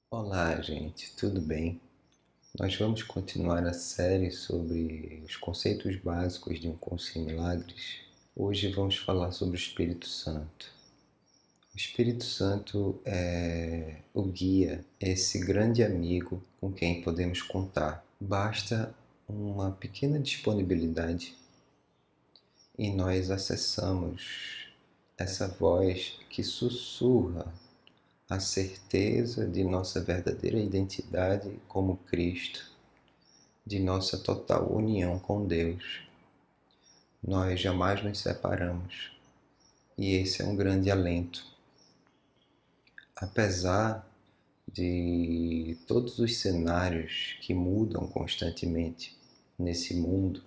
Olá, gente, tudo bem? Nós vamos continuar a série sobre os conceitos básicos de Um Curso em Milagres. Hoje vamos falar sobre o Espírito Santo. O Espírito Santo é o guia, esse grande amigo com quem podemos contar. Basta uma pequena disponibilidade e nós acessamos essa voz que sussurra a certeza de nossa verdadeira identidade como Cristo, de nossa total união com Deus. Nós jamais nos separamos e esse é um grande alento. Apesar de todos os cenários que mudam constantemente nesse mundo,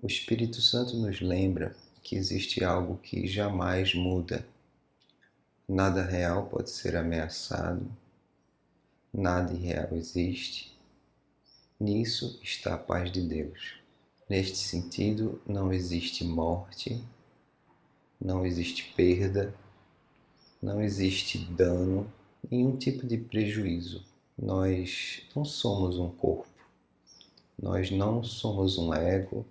o Espírito Santo nos lembra que existe algo que jamais muda. Nada real pode ser ameaçado, nada irreal existe. Nisso está a paz de Deus. Neste sentido, não existe morte, não existe perda, não existe dano, nenhum tipo de prejuízo. Nós não somos um corpo, nós não somos um ego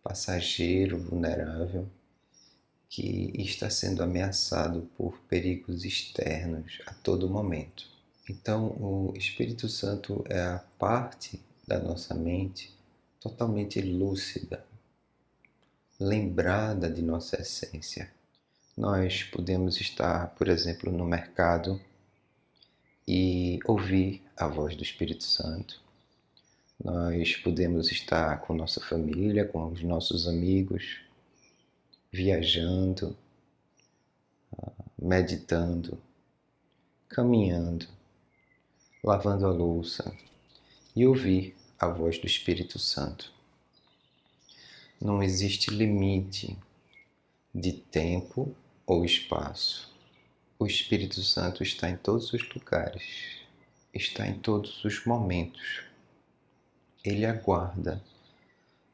passageiro, vulnerável, que está sendo ameaçado por perigos externos a todo momento. Então, o Espírito Santo é a parte da nossa mente totalmente lúcida, lembrada de nossa essência. Nós podemos estar, por exemplo, no mercado e ouvir a voz do Espírito Santo. Nós podemos estar com nossa família, com os nossos amigos, viajando, meditando, caminhando, lavando a louça e ouvir a voz do Espírito Santo. Não existe limite de tempo ou espaço. O Espírito Santo está em todos os lugares, está em todos os momentos. Ele aguarda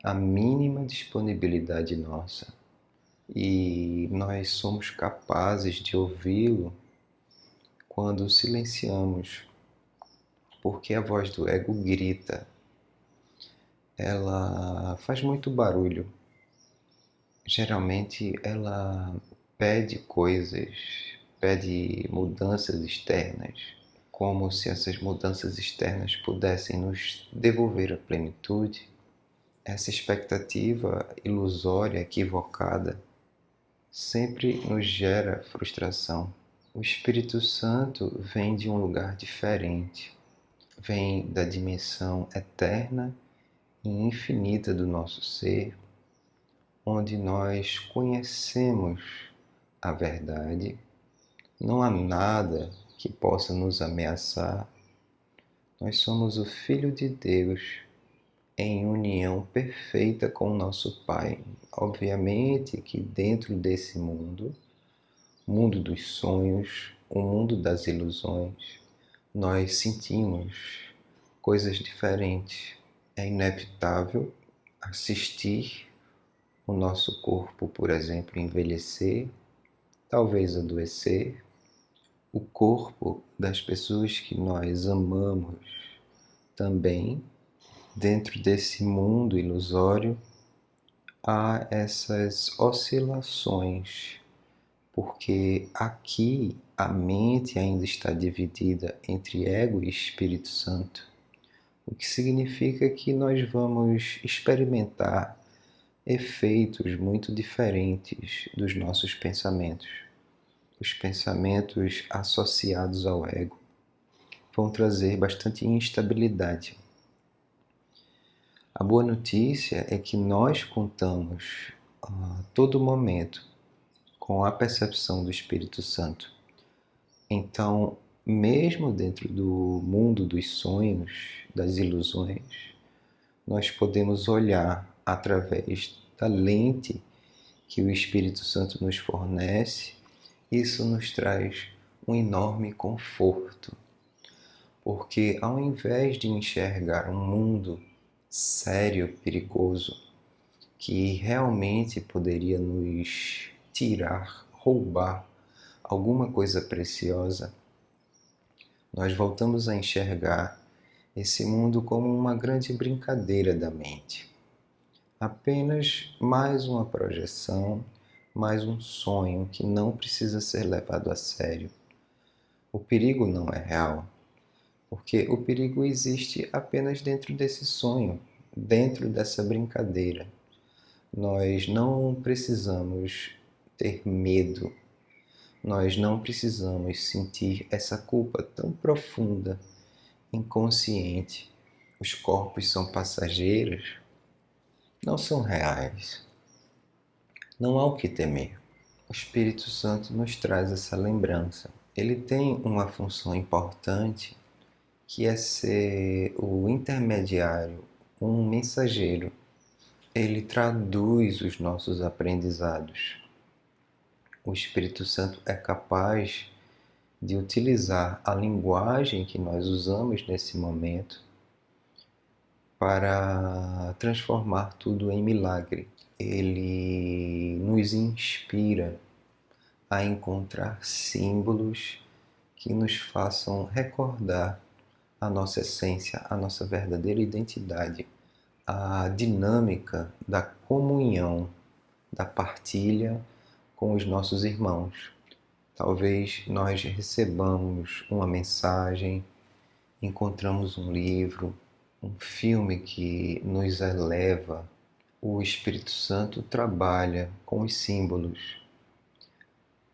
a mínima disponibilidade nossa e nós somos capazes de ouvi-lo quando silenciamos, porque a voz do ego grita, ela faz muito barulho. Geralmente ela pede coisas, pede mudanças externas, como se essas mudanças externas pudessem nos devolver a plenitude. Essa expectativa ilusória, equivocada, sempre nos gera frustração. O Espírito Santo vem de um lugar diferente, vem da dimensão eterna e infinita do nosso ser, onde nós conhecemos a verdade, não há nada que possa nos ameaçar. Nós somos o Filho de Deus em união perfeita com o nosso Pai. Obviamente que dentro desse mundo, mundo dos sonhos, o mundo das ilusões, nós sentimos coisas diferentes. É inevitável assistir o nosso corpo, por exemplo, envelhecer, talvez adoecer, o corpo das pessoas que nós amamos também, dentro desse mundo ilusório, há essas oscilações, porque aqui a mente ainda está dividida entre ego e Espírito Santo, o que significa que nós vamos experimentar efeitos muito diferentes dos nossos pensamentos. Os pensamentos associados ao ego vão trazer bastante instabilidade. A boa notícia é que nós contamos a todo momento com a percepção do Espírito Santo. Então, mesmo dentro do mundo dos sonhos, das ilusões, nós podemos olhar através da lente que o Espírito Santo nos fornece. Isso nos traz um enorme conforto, porque ao invés de enxergar um mundo sério, perigoso, que realmente poderia nos tirar, roubar alguma coisa preciosa, Nós voltamos a enxergar esse mundo como uma grande brincadeira da mente. Apenas mais uma projeção, mais um sonho que não precisa ser levado a sério. O perigo não é real, porque o perigo existe apenas dentro desse sonho, dentro dessa brincadeira. Nós não precisamos ter medo, nós não precisamos sentir essa culpa tão profunda, inconsciente. Os corpos são passageiros, não são reais. Não há o que temer. O Espírito Santo nos traz essa lembrança. Ele tem uma função importante que é ser o intermediário, um mensageiro. Ele traduz os nossos aprendizados. O Espírito Santo é capaz de utilizar a linguagem que nós usamos nesse momento para transformar tudo em milagre. Ele nos inspira a encontrar símbolos que nos façam recordar a nossa essência, a nossa verdadeira identidade, a dinâmica da comunhão, da partilha com os nossos irmãos. Talvez nós recebamos uma mensagem, encontramos um livro, um filme que nos eleva. O Espírito Santo trabalha com os símbolos.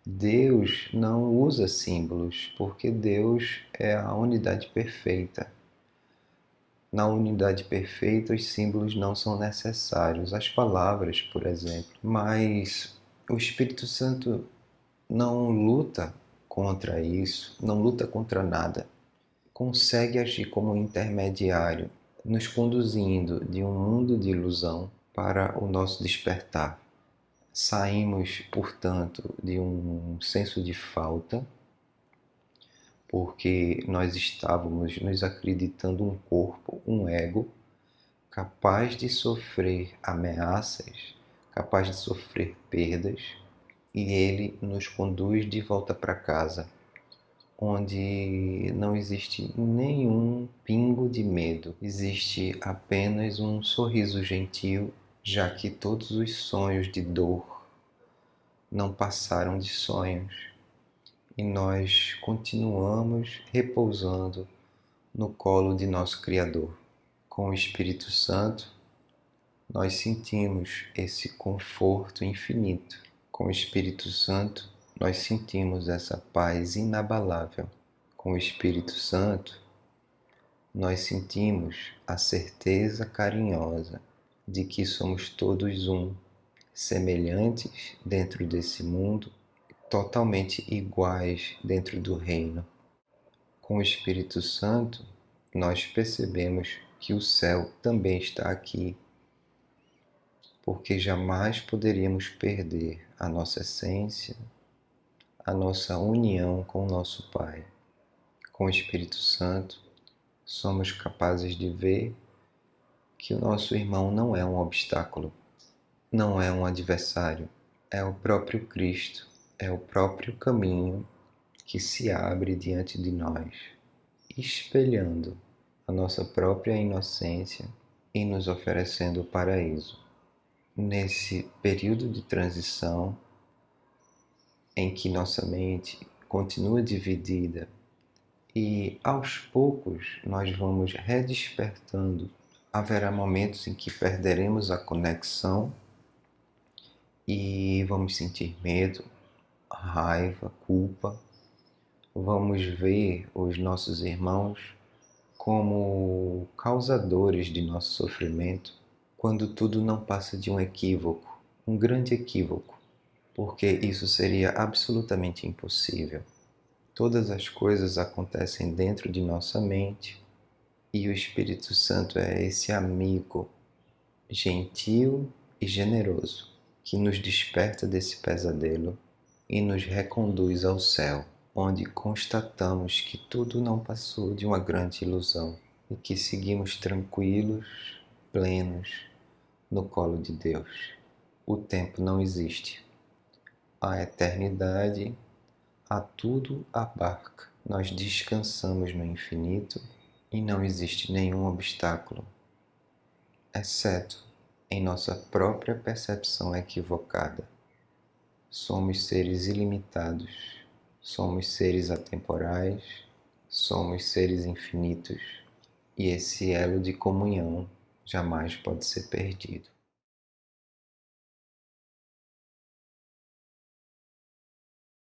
Deus não usa símbolos, porque Deus é a unidade perfeita. Na unidade perfeita, os símbolos não são necessários, as palavras, por exemplo. Mas o Espírito Santo não luta contra isso, não luta contra nada. Consegue agir como intermediário, nos conduzindo de um mundo de ilusão para o nosso despertar. Saímos, portanto, de um senso de falta, porque nós estávamos nos acreditando um corpo, um ego, capaz de sofrer ameaças, capaz de sofrer perdas, e ele nos conduz de volta para casa, onde não existe nenhum pingo de medo, existe apenas um sorriso gentil, já que todos os sonhos de dor não passaram de sonhos e nós continuamos repousando no colo de nosso Criador. Com o Espírito Santo, nós sentimos esse conforto infinito. Com o Espírito Santo, nós sentimos essa paz inabalável. Com o Espírito Santo, nós sentimos a certeza carinhosa de que somos todos um, semelhantes dentro desse mundo, totalmente iguais dentro do reino. Com o Espírito Santo, nós percebemos que o céu também está aqui, porque jamais poderíamos perder a nossa essência, a nossa união com o nosso Pai. Com o Espírito Santo, somos capazes de ver que o nosso irmão não é um obstáculo, não é um adversário, é o próprio Cristo, é o próprio caminho que se abre diante de nós, espelhando a nossa própria inocência e nos oferecendo o paraíso. Nesse período de transição, em que nossa mente continua dividida e aos poucos nós vamos redespertando, haverá momentos em que perderemos a conexão e vamos sentir medo, raiva, culpa. Vamos ver os nossos irmãos como causadores de nosso sofrimento, quando tudo não passa de um equívoco, um grande equívoco, porque isso seria absolutamente impossível. Todas as coisas acontecem dentro de nossa mente e o Espírito Santo é esse amigo gentil e generoso que nos desperta desse pesadelo e nos reconduz ao céu, onde constatamos que tudo não passou de uma grande ilusão e que seguimos tranquilos, plenos, no colo de Deus. O tempo não existe. A eternidade a tudo abarca. Nós descansamos no infinito e não existe nenhum obstáculo, exceto em nossa própria percepção equivocada. Somos seres ilimitados, somos seres atemporais, somos seres infinitos, e esse elo de comunhão jamais pode ser perdido.